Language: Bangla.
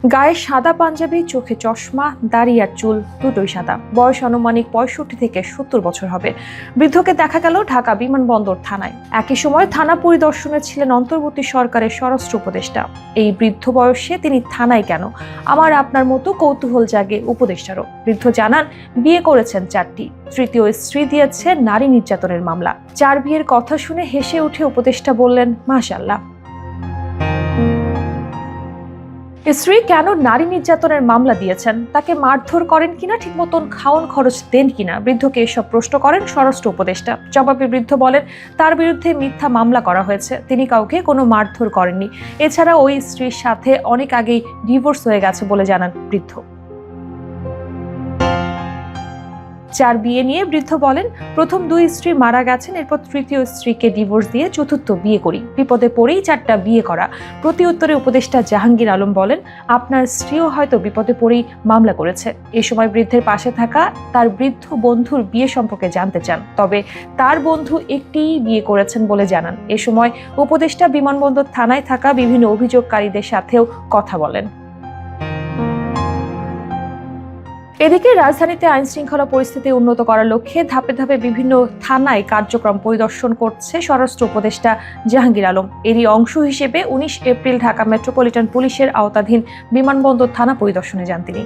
গায়ে সাদা পাঞ্জাবি, চোখে চশমা, দাড়ি আর চুল দুটোই সাদা। বয়স আনুমানিক 65 থেকে 70 বছর হবে। বৃদ্ধকে দেখা গেল ঢাকা বিমানবন্দর থানায়। একই সময় থানা পরিদর্শনে ছিলেন অন্তর্বর্তী সরকারের স্বরাষ্ট্র উপদেষ্টা। এই বৃদ্ধ বয়সে তিনি থানায় কেন? আমার আপনার মতো কৌতূহল জাগে উপদেষ্টারও। বৃদ্ধ জানান, বিয়ে করেছেন 4টি, তৃতীয় স্ত্রী দিয়েছে নারী নির্যাতনের মামলা। 4 বিয়ের কথা শুনে হেসে উঠে উপদেষ্টা বললেন, মাশাআল্লাহ। স্ত্রী কেন নারী নির্যাতনের মামলা দিয়েছেন, তাকে মারধর করেন কিনা, ঠিক মতন খাওয়ান খরচ দেন কিনা, বৃদ্ধকে এসব প্রশ্ন করেন স্বরাষ্ট্র উপদেষ্টা। জবাবে বৃদ্ধ বলেন, তার বিরুদ্ধে মিথ্যা মামলা করা হয়েছে, তিনি কাউকে কোনো মারধর করেননি। এছাড়া ওই স্ত্রীর সাথে অনেক আগেই ডিভোর্স হয়ে গেছে বলে জানান বৃদ্ধ। 4 বিয়ে নিয়ে বৃদ্ধ বলেন, প্রথম 2 স্ত্রী মারা গেছেন, এরপর তৃতীয় স্ত্রীকে ডিভোর্স দিয়ে চতুর্থ বিয়ে করি। বিপদে পড়েই 4টা বিয়ে করা। প্রতি উত্তরে উপদেষ্টা জাহাঙ্গীর আলম বলেন, আপনার স্ত্রীও হয়তো বিপদে পড়েই মামলা করেছে। এই সময় বৃদ্ধের পাশে থাকা তার বৃদ্ধ বন্ধুর বিয়ে সম্পর্কে জানতে চান, তবে তার বন্ধু একটিই বিয়ে করেছেন বলে জানান। এ সময় উপদেষ্টা বিমানবন্দর থানায় থাকা বিভিন্ন অভিযোগকারীদের সাথেও কথা বলেন। এদিকে রাজধানীতে আইন শৃঙ্খলা পরিস্থিতি উন্নত করার লক্ষ্যে ধাপে ধাপে বিভিন্ন থানায় কার্যক্রম পরিদর্শন করছে স্বরাষ্ট্র উপদেষ্টা জাহাঙ্গীর আলম। এরই অংশ হিসেবে 19 এপ্রিল ঢাকা মেট্রোপলিটন পুলিশের আওতাধীন বিমানবন্দর থানা পরিদর্শনে যান তিনি।